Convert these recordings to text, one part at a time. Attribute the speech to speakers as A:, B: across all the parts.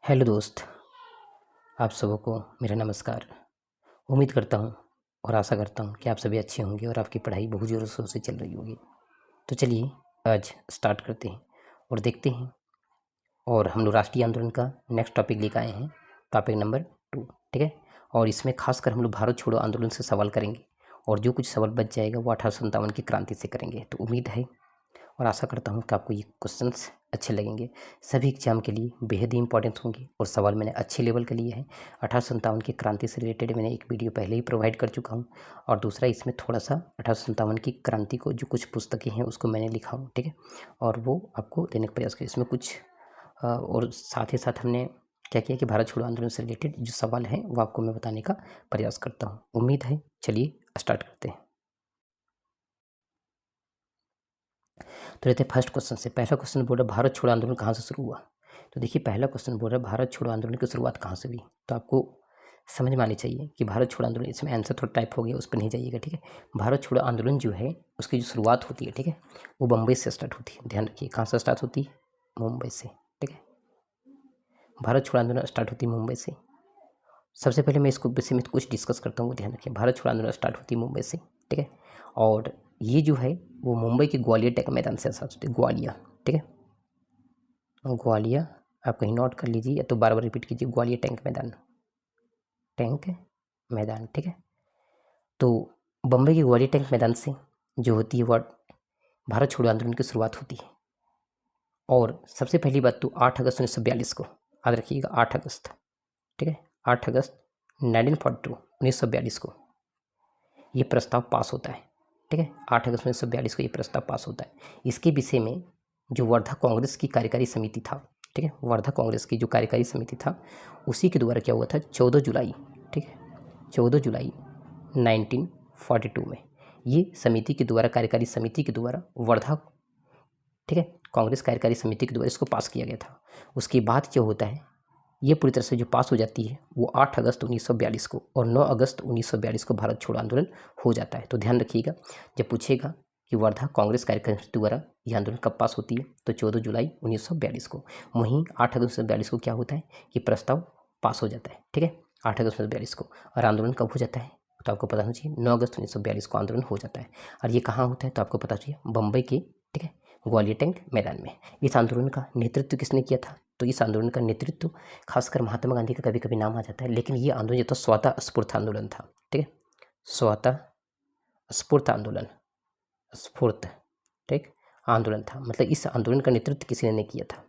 A: Hello दोस्त, आप सबों को मेरा नमस्कार। उम्मीद करता हूँ और आशा करता हूँ कि आप सभी अच्छे होंगे और आपकी पढ़ाई बहुत ज़ोरों शोर से चल रही होगी। तो चलिए आज स्टार्ट करते हैं और देखते हैं। और हम लोग राष्ट्रीय आंदोलन का नेक्स्ट टॉपिक लेकर आए हैं, टॉपिक नंबर 2, ठीक है। और इसमें खासकर हम लोग भारत छोड़ो आंदोलन से सवाल करेंगे और जो कुछ सवाल बच जाएगा वो 1857 की क्रांति से करेंगे। तो उम्मीद है और आशा करता हूँ कि आपको ये क्वेश्चंस अच्छे लगेंगे, सभी एग्जाम के लिए बेहद ही इंपॉर्टेंट होंगे और सवाल मैंने अच्छे लेवल के लिए हैं। 1857 की क्रांति से रिलेटेड मैंने एक वीडियो पहले ही प्रोवाइड कर चुका हूँ और दूसरा इसमें थोड़ा सा 1857 की क्रांति को जो कुछ पुस्तकें हैं उसको मैंने लिखा हूँ, ठीक है। और वो आपको देने का प्रयास करें। इसमें कुछ और साथ ही साथ हमने क्या किया कि भारत छोड़ो आंदोलन से रिलेटेड जो सवाल हैं वो आपको मैं बताने का प्रयास करता हूँ। उम्मीद है, चलिए स्टार्ट करते हैं। तो रहते हैं फर्स्ट क्वेश्चन से। पहला क्वेश्चन बोल रहा है भारत छोड़ो आंदोलन कहाँ से शुरू हुआ। तो देखिए पहला क्वेश्चन बोल रहा है भारत छोड़ो आंदोलन की शुरुआत कहाँ से हुई। तो आपको समझ में आनी चाहिए कि भारत छोड़ो आंदोलन, इसमें आंसर थोड़ा टाइप हो गया, उस पर नहीं जाइएगा, ठीक है। भारत छोड़ो आंदोलन जो है उसकी जो शुरुआत होती है, ठीक है, वो बम्बई से स्टार्ट होती है। ध्यान रखिए कहाँ से स्टार्ट होती है, मुंबई से, ठीक है। भारत छोड़ो आंदोलन स्टार्ट होती है मुंबई से। सबसे पहले मैं इसको विषय में कुछ डिस्कस करता हूँ, ध्यान रखिए। भारत छोड़ो आंदोलन स्टार्ट होती है मुंबई से, ठीक है। और ये जो है वो मुंबई के ग्वालियर टैंक मैदान से स्टार्ट होती है, ग्वालियर, ठीक है। ग्वालियर आप कहीं नोट कर लीजिए या तो बार बार रिपीट कीजिए, ग्वालियर टैंक मैदान, टैंक मैदान, ठीक है। तो बम्बई के ग्वालियर टैंक मैदान से जो होती है वह भारत छोड़ो आंदोलन की शुरुआत होती है। और सबसे पहली बात तो 8 अगस्त 1942 को, याद रखिएगा 8 अगस्त, ठीक है, 8 अगस्त 1942 को ये प्रस्ताव पास होता है, ठीक है। 8 अगस्त 1942 को ये प्रस्ताव पास होता है। इसके विषय में जो वर्धा कांग्रेस की कार्यकारी समिति था, ठीक है, वर्धा कांग्रेस की जो कार्यकारी समिति था उसी के द्वारा क्या हुआ था 14 जुलाई, ठीक है, 14 जुलाई 1942 में ये समिति के द्वारा, कार्यकारी समिति के द्वारा वर्धा, ठीक है, कांग्रेस कार्यकारी समिति के द्वारा इसको पास किया गया था। उसके बाद क्या होता है, ये पूरी तरह से जो पास हो जाती है वो 8 अगस्त 1942 को, और 9 अगस्त 1942 को भारत छोड़ो आंदोलन हो जाता है। तो ध्यान रखिएगा, जब पूछेगा कि वर्धा कांग्रेस कार्यकारी समिति द्वारा यह आंदोलन कब पास होती है तो 14 जुलाई 1942 को। वहीं 8 अगस्त 1942 को क्या होता है कि प्रस्ताव पास हो जाता है, ठीक है, 8 अगस्त 1942 को। और आंदोलन कब हो जाता है तो आपको पता होना चाहिए, 9 अगस्त 1942 को आंदोलन हो जाता है। और ये कहाँ होता है तो आपको पता चाहिए, बम्बई के, ठीक है, ग्वालियर टैंक मैदान में। इस आंदोलन का नेतृत्व किसने किया था तो इस आंदोलन का नेतृत्व खासकर महात्मा गांधी का कभी कभी नाम आ जाता है, लेकिन ये आंदोलन जो था स्वतः स्फूर्त आंदोलन था, ठीक है, स्वतः स्फूर्त आंदोलन, स्फूर्त, ठीक, आंदोलन था। मतलब इस आंदोलन का नेतृत्व किसी ने नहीं किया था।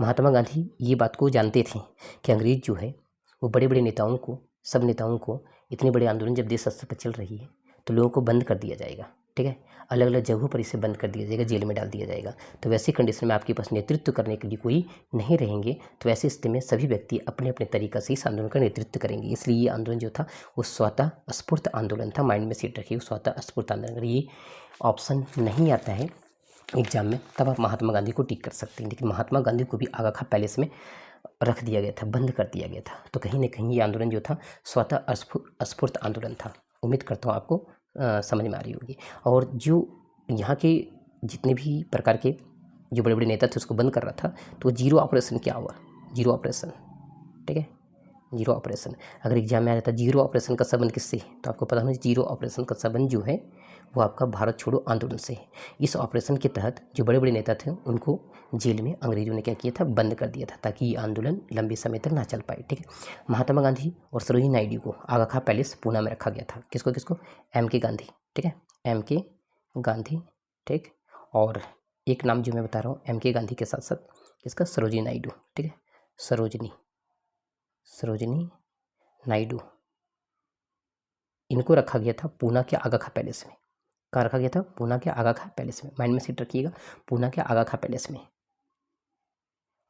A: महात्मा गांधी ये बात को जानते थे कि अंग्रेज जो है वो बड़े बड़े नेताओं को, सब नेताओं को, इतने बड़े आंदोलन जब देश स्तर पर चल रही है तो लोगों को बंद कर दिया जाएगा, ठीक है, अलग अलग जगहों पर इसे बंद कर दिया जाएगा, जेल में डाल दिया जाएगा। तो वैसी कंडीशन में आपके पास नेतृत्व करने के लिए कोई नहीं रहेंगे, तो ऐसी स्थिति में सभी व्यक्ति अपने अपने तरीक़ा से इस आंदोलन का नेतृत्व करेंगे। इसलिए ये आंदोलन जो था वो स्वतः स्फूर्त आंदोलन था। माइंड में सीट रखिए, स्वतः स्फूर्त आंदोलन। अगर ये ऑप्शन नहीं आता है एग्जाम में तब आप महात्मा गांधी को टिक कर सकते हैं, लेकिन महात्मा गांधी को भी आगा खां पैलेस में रख दिया गया था, बंद कर दिया गया था। तो कहीं ना कहीं ये आंदोलन जो था स्वतः स्फूर्त आंदोलन था। उम्मीद करता हूँ आपको समझ में आ रही होगी। और जो यहाँ के जितने भी प्रकार के जो बड़े बड़े नेता थे उसको बंद कर रहा था, तो जीरो ऑपरेशन क्या हुआ, जीरो ऑपरेशन, ठीक है, जीरो ऑपरेशन। अगर एग्जाम में आ जाता है जीरो ऑपरेशन का संबंध किससे तो आपको पता होना, जीरो ऑपरेशन का संबंध जो है वो आपका भारत छोड़ो आंदोलन से है। इस ऑपरेशन के तहत जो बड़े बड़े नेता थे उनको जेल में अंग्रेजों ने क्या किया था, बंद कर दिया था, ताकि ये आंदोलन लंबे समय तक ना चल पाए, ठीक है। महात्मा गांधी और सरोजिनी नायडू को आगा खां पैलेस पूना में रखा गया था। किसको किसको, एम के गांधी, ठीक है, एम के गांधी, ठीक। और एक नाम जो मैं बता रहा हूँ एम के गांधी के साथ साथ किसका, सरोजिनी नायडू, ठीक है, सरोजिनी नायडू, इनको रखा गया था पूना के आगा खां पैलेस में। कहाँ रखा गया था, पूना के आगा खां पैलेस में। माइंड में सीट रखिएगा, पूना के आगा खां पैलेस में।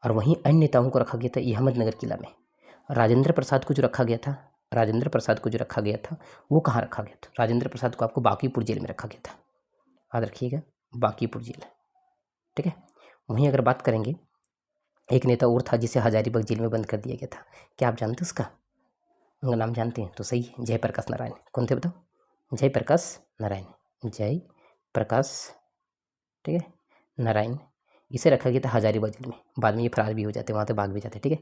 A: और वहीं अन्य नेताओं को रखा गया था अहमदनगर किला में। राजेंद्र प्रसाद को जो रखा गया था, राजेंद्र प्रसाद को जो रखा गया था वो कहाँ रखा गया था, राजेंद्र प्रसाद को आपको बांकीपुर जेल में रखा गया था, याद रखिएगा, बांकीपुर जेल, ठीक है। वहीं अगर बात करेंगे एक नेता और था जिसे हजारीबाग जेल में बंद कर दिया गया था, क्या आप जानते हैं उसका, उनका नाम जानते हैं तो सही है, जयप्रकाश नारायण। कौन थे बताओ, जयप्रकाश नारायण, जयप्रकाश, ठीक है, नारायण। इसे रखा गया था हजारीबाग जेल में, बाद में ये फरार भी हो जाते, वहाँ से भाग भी जाते, ठीक है।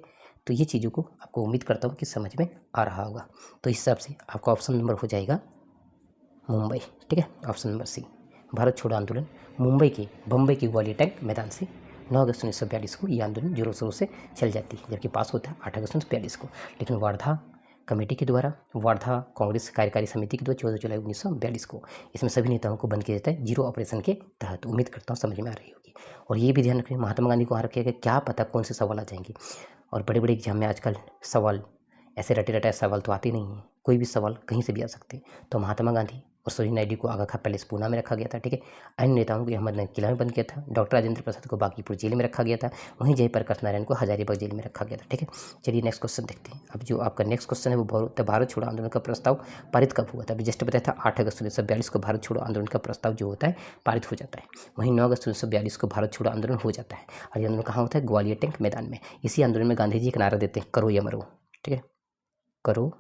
A: तो ये चीज़ों को आपको उम्मीद करता हूँ कि समझ में आ रहा होगा। तो इस हिसाब से आपका ऑप्शन नंबर हो जाएगा मुंबई, ठीक है, ऑप्शन नंबर सी। भारत छोड़ो आंदोलन मुंबई के बम्बई के ग्वालियर टैंक मैदान से 9 अगस्त 1942 को ये आंदोलन जोरों शोरों से चल जाती है, जबकि पास होता है 8 अगस्त 1942 को। लेकिन वर्धा कमेटी के द्वारा, वर्धा कांग्रेस कार्यकारी समिति के द्वारा 14 जुलाई 1942 को इसमें सभी नेताओं को बंद किया जाता है जीरो ऑपरेशन के तहत। उम्मीद करता हूँ समझ में आ रही होगी। और ये भी ध्यान रखें, महात्मा गांधी को वहाँ रखिएगा, क्या पता कौन से सवाल आ जाएंगे। और बड़े बड़े एग्जाम में आजकल सवाल ऐसे रटे रटाए सवाल तो आते नहीं हैं, कोई भी सवाल कहीं से भी आ सकते हैं। तो महात्मा गांधी और सरोजिनी नायडू को आगा खां पैलेस पूना में रखा गया था, ठीक है। अन्य नेताओं को अहमदनगर किला में बंद किया था। डॉक्टर राजेंद्र प्रसाद को बांकीपुर जेल में रखा गया था। वहीं जयप्रकाश नारायण को हजारीबाग जेल में रखा गया था, ठीक है। चलिए नेक्स्ट क्वेश्चन देखते हैं। अब जो आपका नेक्स्ट क्वेश्चन है वो भारत छोड़ो आंदोलन का प्रस्ताव पारित कब हुआ था। अभी जस्ट बताया था 8 अगस्त 1942 को भारत छोड़ो आंदोलन का प्रस्ताव जो होता है पारित हो जाता है। वहीं 9 अगस्त 1942 को भारत छोड़ो आंदोलन हो जाता है। और ये आंदोलन कहाँ होता है, ग्वालियर टैंक मैदान में। इसी आंदोलन में गांधी जी एक नारा देते हैं, करो या मरो, ठीक है, करो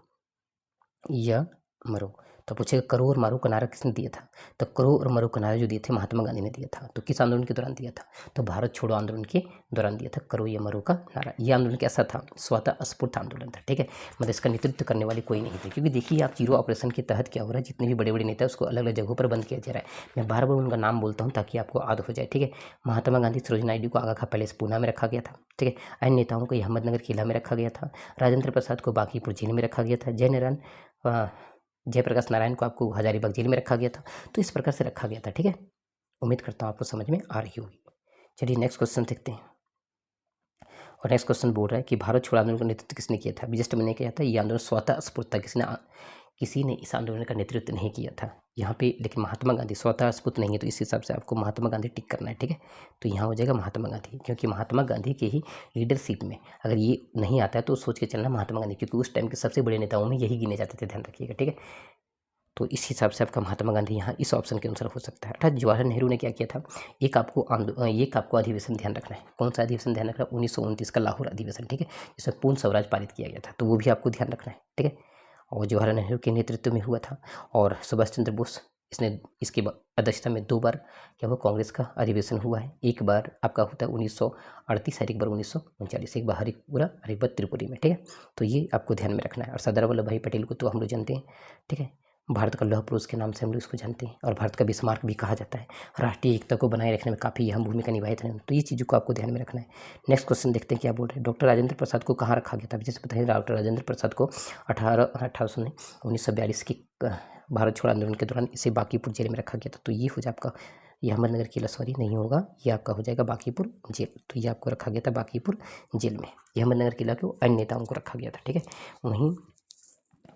A: या मरो। तो पूछेगा करो और मारो का नारा किसने दिया था। तो करो और मरो का नारा जो दिए थे महात्मा गांधी ने दिया था। तो किस आंदोलन के दौरान दिया था, तो भारत छोड़ो आंदोलन के दौरान दिया था करो या मरो का नारा। ये आंदोलन कैसा था, स्वतः स्फूर्त आंदोलन था, ठीक है। मतलब इसका नेतृत्व करने वाले कोई नहीं थे, क्योंकि देखिए आप जीरो ऑपरेशन के तहत क्या हो रहा है, जितने भी बड़े बड़े नेता है उसको अलग अलग जगहों पर बंद किया जा रहा है। मैं बार बार उनका नाम बोलता हूँ ताकि आपको याद हो जाए, ठीक है। महात्मा गांधी सरोजिनी नायडू को आगा खां पैलेस पूना में रखा गया था, ठीक है। अन्य नेताओं को अहमदनगर किला में रखा गया था। राजेंद्र प्रसाद को बांकीपुर जेल में रखा गया था। जयप्रकाश नारायण को आपको हजारीबाग जेल में रखा गया था। तो इस प्रकार से रखा गया था, ठीक है। उम्मीद करता हूँ आपको समझ में आ रही होगी। चलिए नेक्स्ट क्वेश्चन देखते हैं। और नेक्स्ट क्वेश्चन बोल रहा है कि भारत छोड़ो आंदोलन का नेतृत्व किसने किया था। अभी जस्ट मैंने किया था, ये आंदोलन स्वतः स्फूर्त था, किसी ने इस आंदोलन का नेतृत्व नहीं किया था यहाँ पे। लेकिन महात्मा गांधी स्वतः स्फूर्त नहीं है, तो इस हिसाब से आपको महात्मा गांधी टिक करना है, ठीक है। तो यहाँ हो जाएगा महात्मा गांधी, क्योंकि महात्मा गांधी के ही लीडरशिप में अगर ये नहीं आता है तो सोच के चलना महात्मा गांधी, क्योंकि उस टाइम के सबसे बड़े नेताओं में यही गिने जाते थे, ध्यान रखिएगा, ठीक है। तो इस हिसाब से आपका महात्मा गांधी यहाँ इस ऑप्शन के अनुसार हो सकता है। अर्थात जवाहरलाल नेहरू ने क्या किया था, एक आपको अधिवेशन ध्यान रखना है। कौन सा अधिवेशन ध्यान रखना है, 1929 का लाहौर अधिवेशन, ठीक है, जिसमें पूर्ण स्वराज पारित किया गया था। तो वो भी आपको ध्यान रखना है, ठीक है। और जवाहरलाल नेहरू के नेतृत्व में हुआ था। और सुभाष चंद्र बोस इसके अध्यक्षता में 2 बार क्या हुआ, कांग्रेस का अधिवेशन हुआ है। एक बार आपका होता है 1938 और एक बार 1939, एक बार हरिपुरा और एक बार त्रिपुरी में, ठीक है। तो ये आपको ध्यान में रखना है। और सरदार वल्लभ भाई पटेल को तो हम लोग जानते हैं, ठीक है, भारत का लौह पुरुष के नाम से हम लोग इसको जानते हैं, और भारत का बिस्मार्क भी कहा जाता है। राष्ट्रीय एकता को बनाए रखने में काफ़ी अहम भूमिका निभाई थे। तो ये चीज़ों को आपको ध्यान में रखना है। नेक्स्ट क्वेश्चन देखते हैं क्या बोल रहे हैं। डॉक्टर राजेंद्र प्रसाद को कहाँ रखा गया था। जैसे बताइए, डॉक्टर राजेंद्र प्रसाद को 1942 की भारत छोड़ो आंदोलन के दौरान इसे बांकीपुर जेल में रखा गया था। तो ये हो जाए आपका, ये अहमदनगर किला सॉरी नहीं होगा, ये आपका हो जाएगा बांकीपुर जेल। तो ये आपको रखा गया था बांकीपुर जेल में। ये अहमदनगर किला के अन्य नेताओं को रखा गया था, ठीक है। वहीं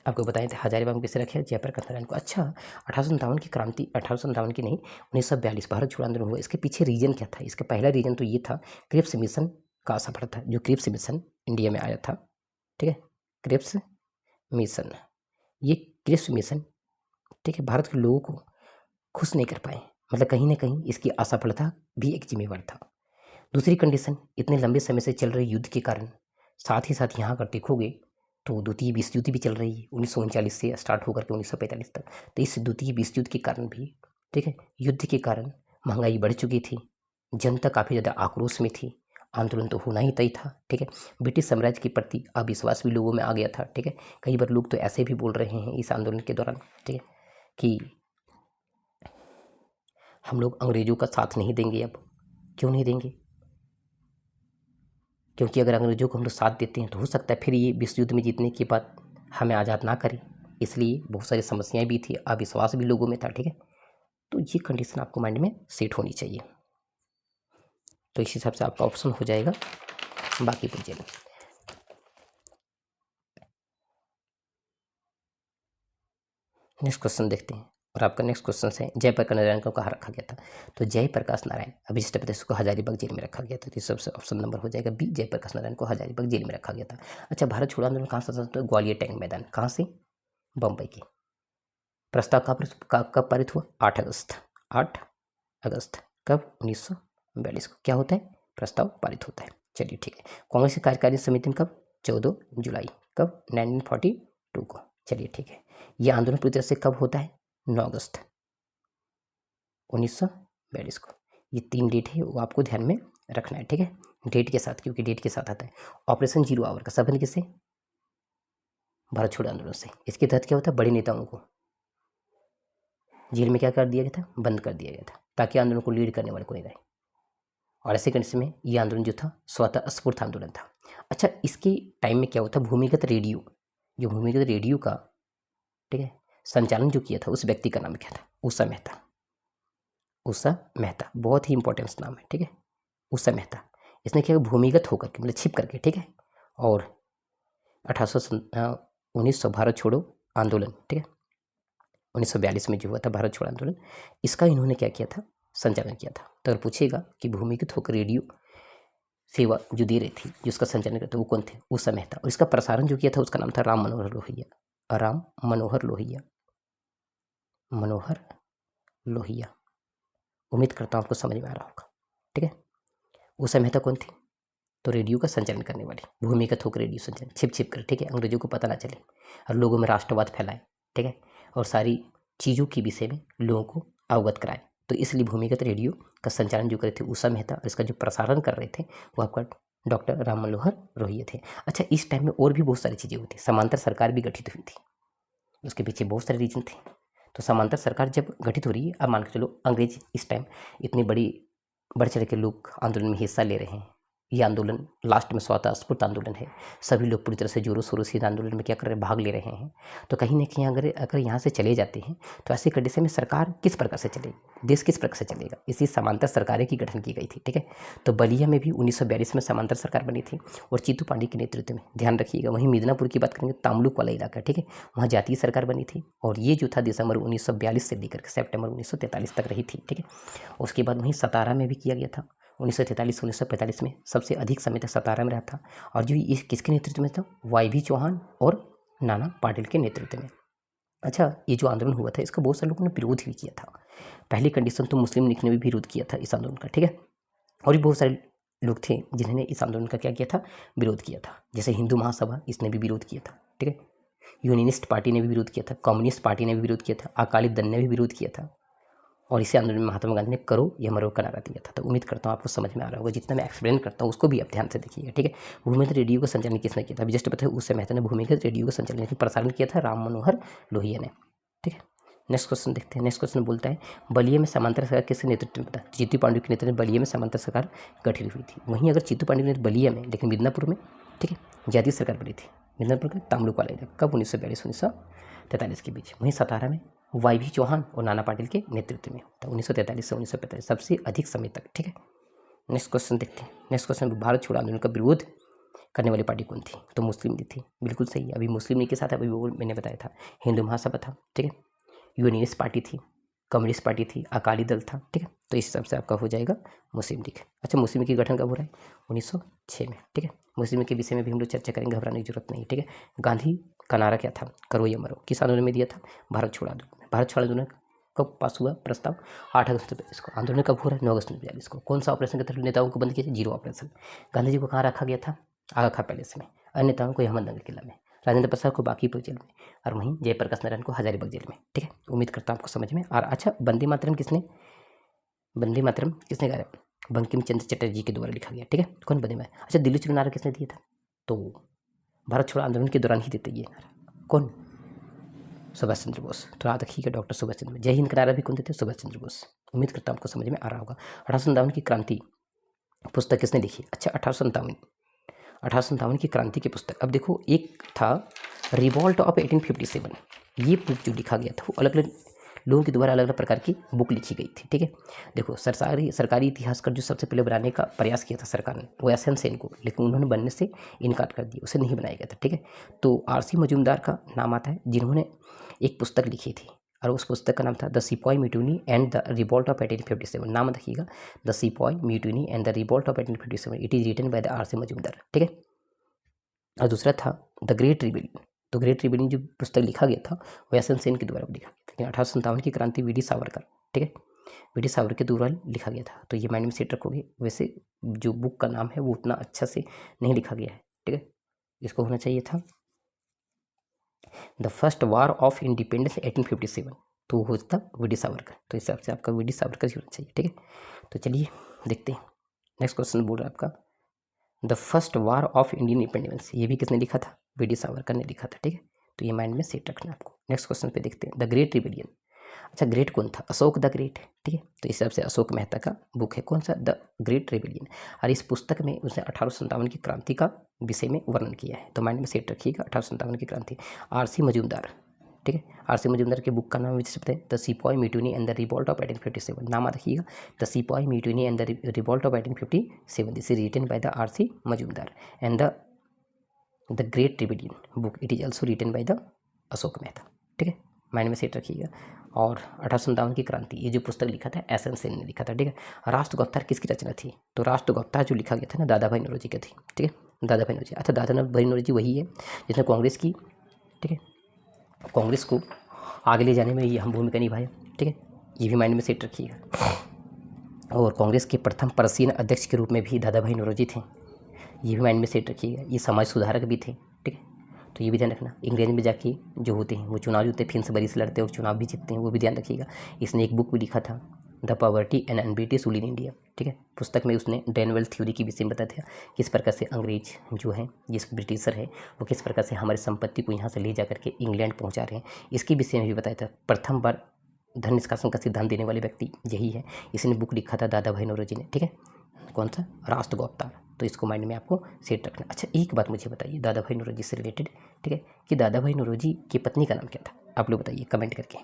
A: आपको बताए थे हजारीबाग में किसे रखे, जयप्रकाश नारायण को। अच्छा, 1857 की क्रांति, 1857 की नहीं, 1942 भारत छोड़ो आंदोलन हुआ। इसके पीछे रीजन क्या था, इसका पहला रीजन तो ये था, क्रिप्स मिशन का असफल था। जो क्रिप्स मिशन इंडिया में आया था, ठीक है, क्रिप्स मिशन, ये क्रिप्स मिशन, ठीक है, भारत के लोगों को खुश नहीं कर पाए। मतलब कहीं ना कहीं इसकी असफलता भी एक जिम्मेवार था। दूसरी कंडीशन, इतने लंबे समय से चल रहे युद्ध के कारण, साथ ही साथ यहाँ अगर देखोगे तो द्वितीय विश्व युद्ध भी चल रही है 1939 से स्टार्ट होकर के 1945 तक। तो इस द्वितीय विश्व युद्ध के कारण भी, ठीक है, युद्ध के कारण महंगाई बढ़ चुकी थी, जनता काफ़ी ज़्यादा आक्रोश में थी, आंदोलन तो होना ही तय था, ठीक है। ब्रिटिश साम्राज्य के प्रति अविश्वास भी लोगों में आ गया था, ठीक है। कई बार लोग तो ऐसे भी बोल रहे हैं इस आंदोलन के दौरान, ठीक है, कि हम लोग अंग्रेजों का साथ नहीं देंगे। अब क्यों नहीं देंगे, क्योंकि अगर अंग्रेजों को हम लोग साथ देते हैं तो हो सकता है फिर ये विश्व युद्ध में जीतने के बाद हमें आज़ाद ना करें। इसलिए बहुत सारी समस्याएं भी थी, अविश्वास भी लोगों में था, ठीक है। तो ये कंडीशन आपको माइंड में सेट होनी चाहिए। तो इस हिसाब से आपका ऑप्शन हो जाएगा बांकीपुर जेल। नेक्स्ट क्वेश्चन देखते हैं। और आपका नेक्स्ट क्वेश्चन है, जयप्रकाश नारायण को कहाँ रखा गया था। तो जयप्रकाश नारायण अभिष्ट प्रदेश को हजारीबाग जेल में रखा गया था। तो सबसे ऑप्शन नंबर हो जाएगा बी, जयप्रकाश नारायण को हजारीबाग जेल में रखा गया था। अच्छा, भारत छोड़ो आंदोलन कहाँ से था, तो ग्वालियर टैंक मैदान, कहाँ से, बम्बई की। प्रस्ताव कब पारित हुआ, 8 अगस्त, 8 अगस्त कब, 1942 को क्या होता है, प्रस्ताव पारित होता है। चलिए ठीक है। कांग्रेस की कार्यकारी समिति में कब, 14 जुलाई कब, 1942 को। चलिए ठीक है। यह आंदोलन पूरी तरह से कब होता है, 9 अगस्त 1942 को। ये 3 डेट है वो आपको ध्यान में रखना है, ठीक है, डेट के साथ, क्योंकि डेट के साथ आता है। ऑपरेशन 0 आवर का संबंध किससे? भारत छोड़ो आंदोलन से। इसके तहत क्या होता है, बड़े नेताओं को जेल में क्या कर दिया गया था, बंद कर दिया गया था, ताकि आंदोलन को लीड करने वाले को नहीं रहे। और ऐसे कंडीशन में ये आंदोलन जो था स्वतः स्फूर्त आंदोलन था। अच्छा, इसके टाइम में क्या होता, भूमिगत रेडियो, जो भूमिगत रेडियो का, ठीक है, संचालन जो किया था उस व्यक्ति का नाम क्या था, उषा मेहता। उषा मेहता बहुत ही इंपॉर्टेंट नाम है, ठीक है, उषा मेहता। इसने क्या भूमिगत होकर के, मतलब छिप करके, ठीक है, और 1900 भारत छोड़ो आंदोलन, ठीक है, 1942 में जो हुआ था भारत छोड़ो आंदोलन, इसका इन्होंने क्या किया था, संचालन किया था। तो अगर पूछेगा कि भूमिगत होकर रेडियो सेवा जो दे रही थी, जिसका संचालन करते वो कौन थे, उषा मेहता। और इसका प्रसारण जो किया था उसका नाम था राम मनोहर लोहिया, राम मनोहर लोहिया, मनोहर लोहिया। उम्मीद करता हूँ आपको समझ में आ रहा होगा, ठीक है। उषा मेहता कौन थी, तो रेडियो का संचालन करने वाली, भूमिगत होकर रेडियो संचालन, छिप छिप कर, ठीक है, अंग्रेजों को पता ना चले और लोगों में राष्ट्रवाद फैलाए, ठीक है, और सारी चीज़ों के विषय में लोगों को अवगत कराए। तो इसलिए भूमिगत रेडियो का संचालन जो करे थे उषा मेहता, और इसका जो प्रसारण कर रहे थे वो आपका डॉक्टर राम मनोहर लोहिया थे। अच्छा, इस टाइम में और भी बहुत सारी चीज़ें हुई थी, समांतर सरकार भी गठित हुई थी, उसके पीछे बहुत सारे रीजन थे। तो समांतर सरकार जब गठित हो रही है, अब मान के चलो अंग्रेज इस टाइम इतनी बढ़ चढ़ के लोग आंदोलन में हिस्सा ले रहे हैं, ये आंदोलन लास्ट में स्वतः स्फूर्त आंदोलन है, सभी लोग पूरी तरह से जोरों शोरों से आंदोलन में क्या कर रहे हैं, भाग ले रहे हैं। तो कहीं ना कहीं अगर यहाँ से चले जाते हैं तो ऐसी कंडीशन में सरकार किस प्रकार से चलेगी, देश किस प्रकार से चलेगा, इसी समांतर सरकारें की गठन की गई थी, ठीक है। तो बलिया में भी 1942 में समांतर सरकार बनी थी और चीतू पांडे के नेतृत्व में, ध्यान रखिएगा। वहीं मिदनापुर की बात करेंगे, तामलुक वाला इलाका, ठीक है, वहाँ जातीय सरकार बनी थी और ये जो था दिसंबर 1942 से लेकर के सितंबर 1943 तक रही थी, ठीक है। उसके बाद वहीं सतारा में भी किया गया था 1943-1945 में, सबसे अधिक समय तक सतारा में रहा था। और जो ये किसके नेतृत्व में था, वाई.भी. चौहान और नाना पाटिल के नेतृत्व में। अच्छा, ये जो आंदोलन हुआ था इसका बहुत सारे लोगों ने विरोध भी किया था। पहली कंडीशन तो मुस्लिम लीग ने भी विरोध किया था इस आंदोलन का, ठीक है, और भी बहुत सारे लोग थे जिन्होंने इस आंदोलन का क्या किया था, विरोध किया था। जैसे हिंदू महासभा, इसने भी विरोध किया था, ठीक है, यूनियनिस्ट पार्टी ने भी विरोध किया था, कम्युनिस्ट पार्टी ने भी विरोध किया था, अकाली दल ने भी विरोध किया था, और इसी आंदोलन में महात्मा गांधी ने करो या मरो का नारा दिया था। तो उम्मीद करता हूँ आपको समझ में आ रहा होगा, जितना मैं एक्सप्लेन करता हूँ उसको भी आप ध्यान से देखिएगा, ठीक है। भूमिगत रेडियो का संचालन किसने किया था, अभी जस्ट बताया उषा मेहता ने भूमिगत रेडियो का संचालन प्रसारण किया था राम मनोहर लोहिया ने, ठीक है। नेक्स्ट क्वेश्चन देखते हैं। नेक्स्ट क्वेश्चन बोलता है बलिया में समांतर सरकार किसके नेतृत्व में था, चीतू पांडे के नेतृत्व में बलिया में समांतर सरकार गठित हुई थी। वहीं अगर चीतू पांडे ने बलिया में, लेकिन मिदनापुर में, ठीक है, जातीय सरकार बनी थी, मिदनापुर के तामलुक वाले इलाका, कब 1942-1943 के बीच। वहीं सतारा में वाई.भी. चौहान और नाना पाटिल के नेतृत्व में था 1943 से 1945, सबसे अधिक समय तक, ठीक है। नेक्स्ट क्वेश्चन देखते हैं। नेक्स्ट क्वेश्चन, भारत छोड़ो आंदोलन का विरोध करने वाली पार्टी कौन थी, तो मुस्लिम लीग थी, बिल्कुल सही। अभी मुस्लिम लीग के साथ अभी वो मैंने बताया था, हिंदू महासभा था, ठीक है, यूनियनिस्ट पार्टी थी, कम्युनिस्ट पार्टी थी, अकाली दल था, ठीक है। तो इस हिसाब से आपका हो जाएगा मुस्लिम लीग। अच्छा, मुस्लिम लीग की गठन कब हो रहा है, 1906 में, ठीक है। मुस्लिम लीग के विषय में भी हम लोग चर्चा करेंगे, घबराने की जरूरत नहीं, ठीक है। गांधी का नारा क्या था, करो या मरो, किस आंदोलन में दिया था, भारत छोड़ो आंदोलन। भारत छोड़ो आंदोलन कब पास हुआ प्रस्ताव, 8 अगस्त 1942 को। आंदोलन कब हो रहा है, 9 अगस्त 1942 को। कौन सा ऑपरेशन के तहत नेताओं को बंद किया, 0 ऑपरेशन। गांधी जी को कहाँ रखा गया था, आगा खां पैलेस में, अन्य नेताओं को अहमदनगर किला में, राजेंद्र प्रसाद को बांकीपुर जेल में, और वहीं जयप्रकाश नारायण को हजारीबाग जेल में, ठीक है। उम्मीद करता हूँ आपको समझ में। और अच्छा, वंदे मातरम किसने गाया, बंकिम चंद्र चटर्जी के द्वारा लिखा गया, ठीक है। कौन वंदे मातरम। अच्छा, दिल्ली चलो नारा किसने दिया था, तो भारत छोड़ो आंदोलन के दौरान ही देते ये नारा, कौन, सुभाष चंद्र बोस। तो याद रखिएगा, डॉक्टर सुभाष चंद्र। जय हिंद का नारा भी कौन देते, सुभाष चंद्र बोस। उम्मीद करता हूँ आपको समझ में आ रहा होगा। 1857 की क्रांति पुस्तक किसने लिखी। अच्छा, 1857 की क्रांति की पुस्तक। अब देखो, एक था रिवॉल्ट ऑफ 1857, ये बुक जो लिखा गया था वो अलग अलग लोगों के द्वारा अलग अलग प्रकार की बुक लिखी गई थी, ठीक है। देखो, सरकारी इतिहासकार जो सबसे पहले बनाने का प्रयास किया था सरकार ने, वो एस.एन. सेन को, लेकिन उन्होंने बनने से इनकार कर दिया, उसे नहीं बनाया गया था, ठीक है। तो आर.सी. मजूमदार का नाम आता है, जिन्होंने एक पुस्तक लिखी थी और उस पुस्तक का नाम था the Sepoy Mutiny and the revolt of 1857। नाम रखिएगा, the Sepoy Mutiny and the revolt of 1857। It is written by the R C. Majumdar, ठीक है। और दूसरा था द ग्रेट रिबेलियन। तो ग्रेट रिबेलियन जो पुस्तक लिखा गया था वो एस.एन. सेन के द्वारा लिखा गया था। लेकिन 1857 की क्रांति वी.डी. सावरकर, ठीक है, वी.डी. सावरकर के द्वारा लिखा गया था। तो ये माइंड में सेट रखोगे। वैसे जो बुक का नाम है वो उतना अच्छा से नहीं लिखा गया है, ठीक है। इसको होना चाहिए था the first war of independence 1857, तो होता वी.डी. सावरकर। तो इस हिसाब से आपका वी.डी. सावरकर ही होना चाहिए, ठीक है। तो चलिए देखते हैं नेक्स्ट क्वेश्चन बोल रहा है आपका the first war of Indian independence, ये भी किसने लिखा था? वी डी सावरकर ने लिखा था। ठीक है, तो ये माइंड में सेट रखना है आपको। नेक्स्ट क्वेश्चन पे देखते हैं, द ग्रेट रिबेलियन। अच्छा, ग्रेट कौन था? Ashok the great. ठीक है, तो इस हिसाब से अशोक मेहता का बुक है कौन सा? The Great rebellion. और इस पुस्तक में उसने 1857 की क्रांति का विषय में वर्णन किया है, तो माइंड में सेट रखिएगा 1857 की क्रांति। आर.सी. मजूमदार। ठीक है, आर.सी. मजूमदार के बुक का नाम विशेष बताएं, the sipahi mutiny and the revolt of 1857। नाम रखिएगा, the sipahi mutiny and the revolt of 1857। This is written by the R C. Majumdar and the Great Rebellion book it is also written by the Ashok Mehta. ठीक है, माइंड में set रखिएगा। और 1857 की क्रांति, ये जो पुस्तक लिखा था एस एन सेन ने लिखा था। ठीक है, राष्ट्र गौतार किसकी रचना थी? तो राष्ट्र गौतार जो लिखा गया था ना, दादा भाई नौरोजी की थी। ठीक है, दादा भाई नौरोजी। अच्छा, दादा भाई नौरोजी वही है जिसने कांग्रेस की, ठीक है, कांग्रेस को आगे ले जाने में ये अहम भूमिका निभाया। ठीक है, ये भी माइंड में सेट रखिएगा। और कांग्रेस के प्रथम पर्सियन अध्यक्ष के रूप में भी दादा भाई नौरोजी थे, ये भी माइंड में सेट रखिएगा। ये समाज सुधारक भी थे। ठीक है, तो ये भी ध्यान रखना। इंग्लैंड में जाके जो होते हैं वो चुनाव जीतते, फिन्सबरी से लड़ते हैं और चुनाव भी जीतते हैं, वो भी ध्यान रखिएगा। इसने एक बुक भी लिखा था, the poverty and unbritish rule in India. ठीक है, पुस्तक में उसने डेनवेल थ्योरी के विषय में बताया था, किस प्रकार से अंग्रेज जो हैं, जिस ब्रिटिशर है, वो किस प्रकार से हमारी संपत्ति को यहाँ से ले जा करके इंग्लैंड पहुँचा रहे हैं, इसके विषय में भी बताया था। प्रथम बार धन निष्कासन का सिद्धांत देने वाले व्यक्ति यही है। इसने बुक लिखा था दादा भाई नौरोजी ने। ठीक है, कौन सा? राष्ट्र गौतार। तो इसको माइंड में आपको सेट रखना। अच्छा, एक बात मुझे बताइए दादा भाई नौरोजी से रिलेटेड, ठीक है, कि दादा भाई नौरोजी की पत्नी का नाम क्या था? आप लोग बताइए कमेंट करके।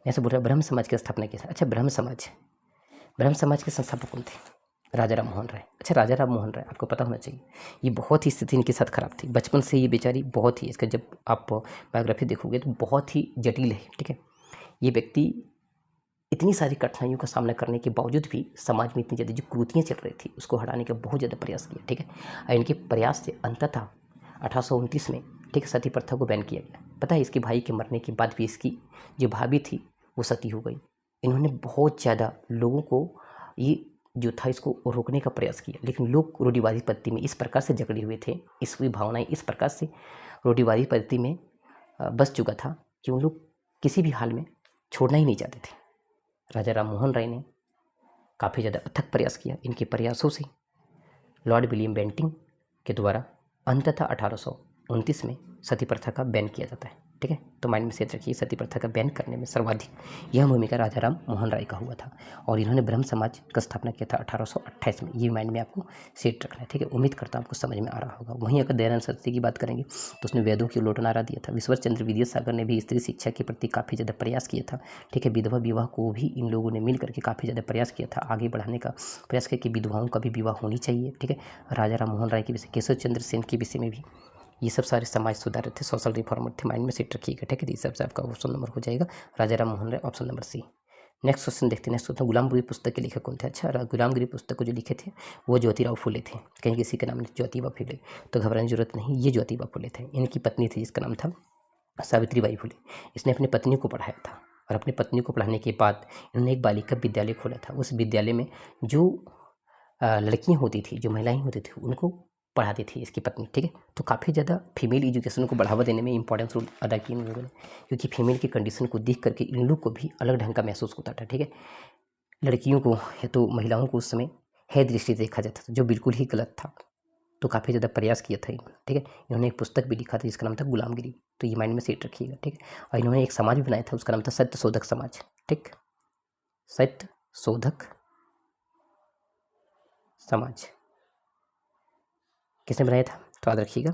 A: ऐसे बोल रहा है ब्रह्म समाज की स्थापना की। अच्छा, ब्रह्म समाज के संस्थापक कौन थे? राजा राम मोहन राय। अच्छा, राजा राम मोहन राय आपको पता होना चाहिए, ये बहुत ही स्थिति इनके साथ खराब थी। बचपन से ये बेचारी बहुत ही, इसका जब आप बायोग्राफी देखोगे तो बहुत ही जटिल है। ठीक है, ये व्यक्ति इतनी सारी कठिनाइयों का सामना करने के बावजूद भी समाज में इतनी ज़्यादा जो कुरीतियाँ चल रही थी उसको हटाने का बहुत ज़्यादा प्रयास किया। ठीक है, और इनके प्रयास से अंततः 1829 में, ठीक है, सती प्रथा को बैन किया गया। पता है, इसके भाई के मरने के बाद भी इसकी जो भाभी थी वो सती हो गई। इन्होंने बहुत ज़्यादा लोगों को ये जो था इसको रोकने का प्रयास किया, लेकिन लोग रूढ़िवादी पद्धति में इस प्रकार से जकड़े हुए थे, इसकी भावनाएं इस प्रकार से रूढ़िवादी पद्धति में बस चुका था कि उन लोग किसी भी हाल में छोड़ना ही नहीं चाहते थे। राजा राम मोहन राय ने काफ़ी ज़्यादा अथक प्रयास किया। इनके प्रयासों से लॉर्ड विलियम बेंटिंग के द्वारा अंततः 1829 में सती प्रथा का बैन किया जाता है। ठीक है, तो माइंड में सेट रखिए, सती प्रथा का बैन करने में सर्वाधिक यह भूमिका राजा राम मोहन राय का हुआ था, और इन्होंने ब्रह्म समाज का स्थापना किया था 1828 में। ये माइंड में आपको सेट रखना है। ठीक है, उम्मीद करता हूँ आपको समझ में आ रहा होगा। वहीं अगर दयानंद सरस्वती की बात करेंगे तो उसने वेदों की उलट नारा दिया था। विश्वश चंद्र विद्यासागर ने भी स्त्री शिक्षा के प्रति काफ़ी ज़्यादा प्रयास किया था। ठीक है, विधवा विवाह को भी इन लोगों ने मिल करके काफ़ी ज़्यादा प्रयास किया था, आगे बढ़ाने का प्रयास किया कि विधवाओं का भी विवाह होनी चाहिए। ठीक है, राजा राम मोहन राय के विषय, केशव चंद्र सेन के विषय में भी, ये सब सारे समाज सुधारक थे, सोशल रिफॉर्मर थे। माइंड में सेट रखिएगा। ठीक है, इस हिसाब से आपका ऑप्शन नंबर हो जाएगा Raja Ram Mohan Roy, option number C. Next question देखते हैं। नेक्स्ट क्वेश्चन, गुलामगिरी पुस्तक के लेखक कौन थे? अच्छा, गुलामगिरी पुस्तक को जो लिखे थे वो ज्योतिराव फुले थे। कहीं किसी का नाम नहीं ज्योतिबा फुले, तो घबराने की जरूरत नहीं, ये ज्योतिबा फुले थे। इनकी पत्नी थी जिसका नाम था सावित्रीबाई फुले। इसने अपनी पत्नी को पढ़ाया था, और अपनी पत्नी को पढ़ाने के बाद इन्होंने एक बालिका विद्यालय खोला था। उस विद्यालय में जो लड़कियाँ होती थी, जो महिलाएं होती थी, उनको पढ़ाती थी इसकी पत्नी। ठीक है, तो काफ़ी ज़्यादा फीमेल एजुकेशन को बढ़ावा देने में इंपॉर्टेंस रोल अदा किया इन लोगों ने, क्योंकि फीमेल की कंडीशन को देख करके इन लोग को भी अलग ढंग का महसूस होता था। ठीक है, लड़कियों को या तो महिलाओं को उस समय है दृष्टि से देखा जाता था, जो बिल्कुल ही गलत था। तो काफ़ी ज़्यादा प्रयास किया था इन्होंने। ठीक है, इन्होंने एक पुस्तक भी लिखा था जिसका नाम था गुलामगिरी, तो ये माइंड में सेट रखिएगा। ठीक है, और इन्होंने एक समाज भी बनाया था, उसका नाम था सत्य शोधक समाज। ठीक, सत्य शोधक समाज किसने बनाया था? तो याद रखिएगा,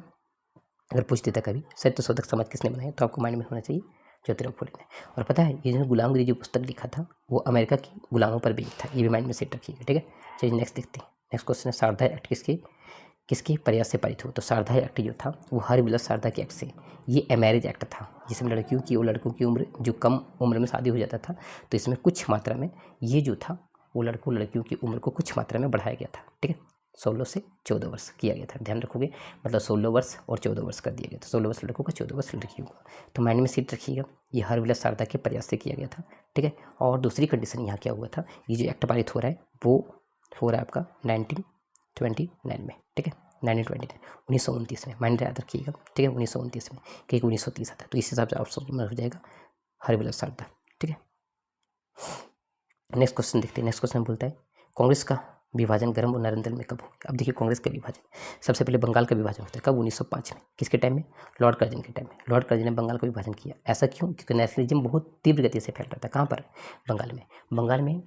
A: अगर पूछ देता कभी सत्य शोधक समाज किसने बनाया तो आपको माइंड में होना चाहिए ज्योतिराव फुले ने। और पता है, ये जो गुलामगिरी जो पुस्तक लिखा था वो अमेरिका की गुलामों पर बेस्ड था, ये भी माइंड में सेट रखिएगा। ठीक है, चलिए नेक्स्ट देखते हैं। नेक्स्ट क्वेश्चन है, शारदा एक्ट किसके प्रयास से पारित हुआ? तो शारदा एक्ट जो था वो हरविलास शारदा के एक्ट से, ये मैरिज एक्ट था जिसमें लड़कियों की और लड़कों की उम्र जो कम उम्र में शादी हो जाता था, तो इसमें कुछ मात्रा में ये जो था वो लड़कियों की उम्र को कुछ मात्रा में बढ़ाया गया था। ठीक है, 16 से 14 वर्ष किया गया था, ध्यान रखोगे, मतलब 16 वर्ष और 14 वर्ष कर दिया गया था, 16 वर्ष लड़कों का, 14 वर्ष लड़कियों का। तो माइंड में सीट रखिएगा, ये हरविलास शारदा के प्रयास से किया गया था। ठीक है, और दूसरी कंडीशन यहाँ क्या हुआ था, ये जो एक्ट पारित हो रहा है वो हो रहा है आपका 1929 में। ठीक है, 1929 में, माइंड याद रखिएगा। ठीक है, 1929 में, क्योंकि 1930 आता है, तो इस हिसाब से ऑप्शन हो जाएगा हरविलास शारदा। ठीक है, नेक्स्ट क्वेश्चन देखते हैं। नेक्स्ट क्वेश्चन बोलता है, कांग्रेस का विभाजन गर्म और नरम दल में कब हुआ? अब देखिए कांग्रेस का विभाजन, सबसे पहले बंगाल का विभाजन होता है कब? 1905 में। किसके टाइम में? लॉर्ड कर्जन के टाइम में। लॉर्ड कर्जन ने बंगाल का विभाजन किया। ऐसा क्यों? क्योंकि नेशनलिज्म बहुत तीव्र गति से फैल रहा था। कहाँ पर? बंगाल में। बंगाल में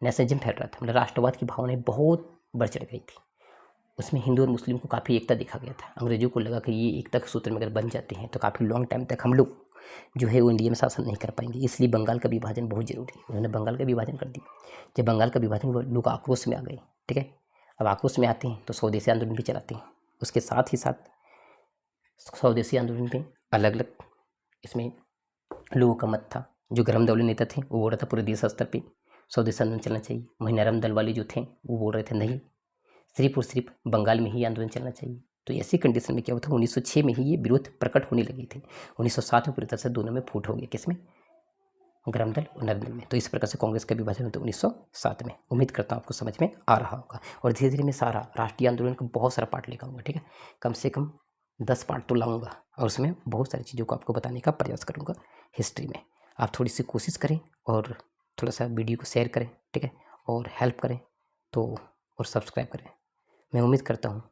A: नेशनलिज्म फैल रहा था, मतलब राष्ट्रवाद की भावनाएं बहुत बढ़ चढ़ गई थी। उसमें हिंदू और मुस्लिम को काफ़ी एकता देखा गया था। अंग्रेजों को लगा कि ये एकता के सूत्र में अगर बन जाते हैं तो काफ़ी लॉन्ग टाइम तक हम लोग जो है वो इंडिया में शासन नहीं कर पाएंगे, इसलिए बंगाल का विभाजन बहुत जरूरी है। उन्होंने बंगाल का विभाजन कर दिया। जब बंगाल का विभाजन हुआ, लोग आक्रोश में आ गए। ठीक है, अब आक्रोश में आते हैं तो स्वदेशी आंदोलन भी चलाते हैं। उसके साथ ही साथ स्वदेशी आंदोलन में अलग अलग इसमें लोगों का मत था। जो गरम दल नेता थे वो बोल रहा था पूरे देश स्तर पर स्वदेशी आंदोलन चलना चाहिए। वहीं नरम दल वाले जो थे वो बोल रहे थे नहीं, सिर्फ और सिर्फ बंगाल में ही आंदोलन चलना चाहिए। तो ऐसी कंडीशन में क्या हुआ था, 1906 में ही ये विरोध प्रकट होने लगी थी। 1907 में पूरी तरह से दोनों में फूट हो गया। किसमें? गरम दल और नरम दल में। तो इस प्रकार से कांग्रेस का विभाजन होता है 1907 में। उम्मीद करता हूँ आपको समझ में आ रहा होगा। और धीरे धीरे मैं सारा राष्ट्रीय आंदोलन का बहुत सारा पार्ट लेकर आऊँगा। ठीक है, कम से कम 10 पार्ट तो लाऊंगा और उसमें बहुत सारी चीज़ों को आपको बताने का प्रयास करूँगा हिस्ट्री में। आप थोड़ी सी कोशिश करें और थोड़ा सा वीडियो को शेयर करें। ठीक है, और हेल्प करें तो, और सब्सक्राइब करें। मैं उम्मीद करता हूँ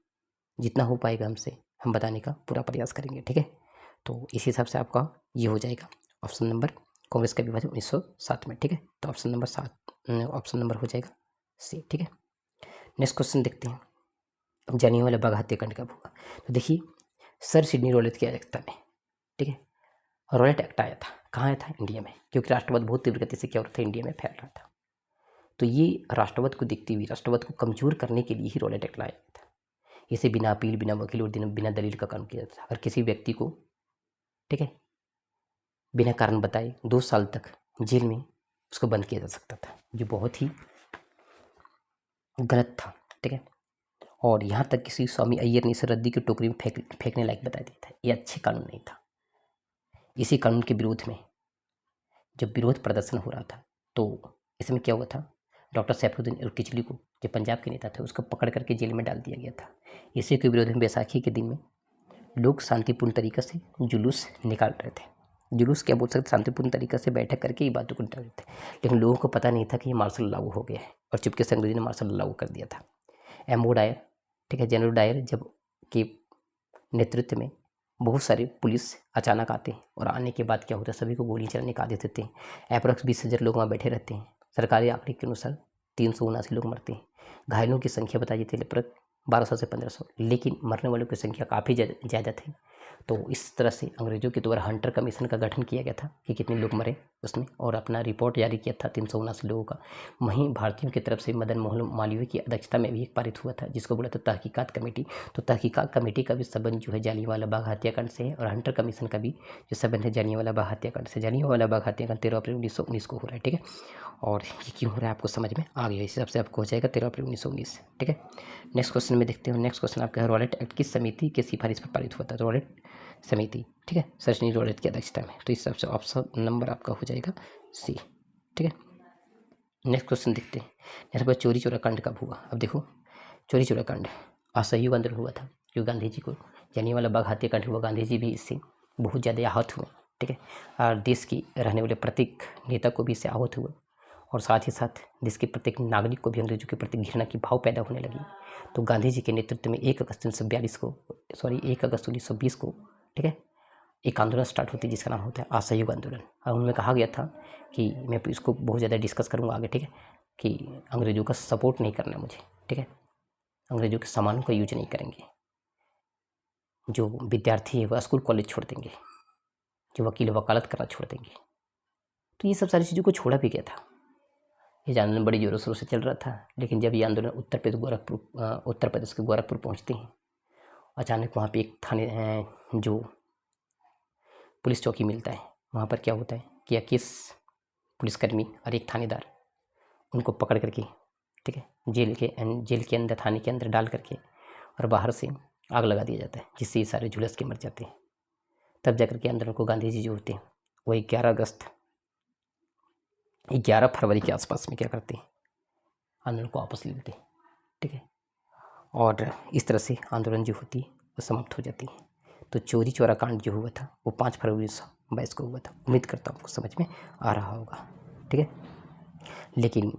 A: जितना हो पाएगा हमसे हम बताने का पूरा प्रयास करेंगे। ठीक है, तो इस हिसाब से आपका ये हो जाएगा ऑप्शन नंबर, कांग्रेस का विभाजन 1907 में। ठीक है, तो ऑप्शन नंबर 7, ऑप्शन नंबर हो जाएगा सी। ठीक है, नेक्स्ट क्वेश्चन देखते हैं। जालियांवाला बाग हत्याकांड कब हुआ? तो देखिए सर सिडनी रॉलेट की अध्यक्षता में, ठीक है, रॉलेट एक्ट आया था। कहाँ आया था? इंडिया में, क्योंकि राष्ट्रवाद बहुत तीव्र गति से क्या हो रहा था, इंडिया में फैल रहा था। तो ये राष्ट्रवाद को देखते हुए, राष्ट्रवाद को कमजोर करने के लिए ही रॉलेट एक्ट लाया था। इसे बिना अपील, बिना वकील और बिना दलील का कानून किया जाता था। अगर किसी व्यक्ति को, ठीक है, बिना कारण बताए 2 साल तक जेल में उसको बंद किया जा सकता था, जो बहुत ही गलत था। ठीक है, और यहाँ तक किसी स्वामी अय्यर ने इसे रद्दी की टोकरी में फेंकने लायक बता दिया था। ये अच्छे कानून नहीं था। इसी कानून के विरोध में जब विरोध प्रदर्शन हो रहा था तो इसमें क्या हुआ था, डॉक्टर सैफुद्दीन और किचली को, जो पंजाब के नेता थे, उसको पकड़ करके जेल में डाल दिया गया था। इसी के विरोध में बैसाखी के दिन में लोग शांतिपूर्ण तरीके से जुलूस निकाल रहे थे। जुलूस क्या बोल सकते, शांतिपूर्ण तरीके से बैठक करके ही बातों को निकाल रहे थे। लेकिन लोगों को पता नहीं था कि ये मार्शल लागू हो गया है और चुपके से अंग्रेजी ने मार्शल लागू कर दिया था। एमओ डायर, ठीक है, जनरल डायर जब के नेतृत्व में बहुत सारे पुलिस अचानक आते हैं और आने के बाद क्या होता है, सभी को गोली चलाने का आदेश देते हैं। अप्रॉक्स 20,000 लोग वहाँ बैठे रहते हैं। सरकारी आंकड़े के अनुसार 379 लोग मरते हैं। घायलों की संख्या बताई जाती है लगभग 1200 से 1500, लेकिन मरने वालों की संख्या काफ़ी ज़्यादा थी। तो इस तरह से अंग्रेजों के द्वारा हंटर कमीशन का गठन किया गया था कि कितने लोग मरे उसमें, और अपना रिपोर्ट जारी किया था 379 लोगों का। वहीं भारतीयों की तरफ से मदन मोहन मालवीय की अध्यक्षता में भी एक पारित हुआ था, जिसको बोला था तहकीकात कमेटी। तो तहकीकात कमेटी का भी संबंध जो है जालियांवाला बाग हत्याकांड से है, और हंटर कमीशन का भी जो संबंध है जालियांवाला बाग हत्याकांड से। जालियांवाला बाग हत्याकांड 13 अप्रैल 1919 को हो रहा है। ठीक है, और ये क्यों हो रहा है आपको समझ में आ गया, इस हिसाब से आपको हो जाएगा 13 अप्रैल 1919। ठीक है, नेक्स्ट क्वेश्चन में देखते हो। नेक्स्ट क्वेश्चन आपका है, रॉलेट एक्ट किस समिति के सिफारिश पर पारित हुआ था? रॉलेट समिति, ठीक है, सर सिडनी रॉलेट की अध्यक्षता में। तो इस हिसाब से ऑप्शन नंबर आपका हो जाएगा सी। ठीक है, नेक्स्ट क्वेश्चन देखते हैं। यहाँ पर चोरी चोरा कांड कब हुआ? अब देखो, चोरी चोरा कांड असहयोग आंदोलन हुआ था, जो गांधी जी को जालियांवाला बाग हत्याकांड हुआ। गांधी जी भी इससे बहुत ज़्यादा आहत हुए। ठीक है, और देश की रहने वाले प्रत्येक नेता को भी इससे आहत हुआ, और साथ ही साथ देश के प्रत्येक नागरिक को भी अंग्रेजों के प्रति घृणा की भाव पैदा होने लगी। तो गांधी जी के नेतृत्व में 1 अगस्त 1920 को, ठीक है, एक आंदोलन स्टार्ट होती है जिसका नाम होता है असहयोग आंदोलन। और उनमें कहा गया था कि मैं इसको बहुत ज़्यादा डिस्कस करूँगा आगे, ठीक है, कि अंग्रेजों का सपोर्ट नहीं करना है मुझे। ठीक है, अंग्रेजों के सामानों का यूज नहीं करेंगे, जो विद्यार्थी है वह स्कूल कॉलेज छोड़ देंगे, जो वकील वकालत करना छोड़ देंगे। तो ये सब सारी चीज़ों को छोड़ा भी गया था। ये आंदोलन बड़ी जोरों शोरों से चल रहा था। लेकिन जब ये आंदोलन उत्तर प्रदेश के गोरखपुर पहुँचते हैं, अचानक वहाँ पे एक थाने जो पुलिस चौकी मिलता है। वहाँ पर क्या होता है कि 21 पुलिसकर्मी और एक थानेदार, उनको पकड़ करके, ठीक है, जेल के अंदर, थाने के अंदर डाल करके और बाहर से आग लगा दिया जाता है, जिससे ये सारे झुलस के मर जाते हैं। तब जाकर के आंदोलन को गांधी जी जो होते हैं वो 11 फरवरी के आसपास में क्या करते हैं, आंदोलन को वापस ले लेते हैं। ठीक है, और इस तरह से आंदोलन जो होती है वो समाप्त हो जाती है। तो चोरी चोरा कांड जो हुआ था वो 5 फरवरी 1922 को हुआ था। उम्मीद करता हूँ आपको समझ में आ रहा होगा। ठीक है, लेकिन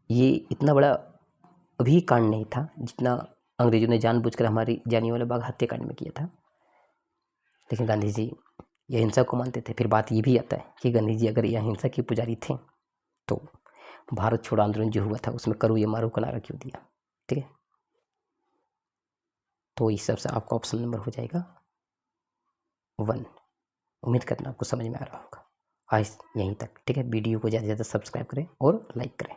A: ये इतना बड़ा भी कांड नहीं था जितना अंग्रेजों ने जानबूझकर हमारी जालियांवाला बाग हत्याकांड में किया था। लेकिन गांधी जी यह हिंसा को मानते थे। फिर बात ये भी आता है कि गांधी जी अगर यह हिंसा के पुजारी थे तो भारत छोड़ो आंदोलन जो हुआ था उसमें करो या मारो का नारा क्यों दिया? ठीक है, तो इस सबसे आपका ऑप्शन नंबर हो जाएगा 1। उम्मीद करना आपको समझ में आ रहा होगा। आज यहीं तक, ठीक है। वीडियो को ज़्यादा से ज़्यादा सब्सक्राइब करें और लाइक करें।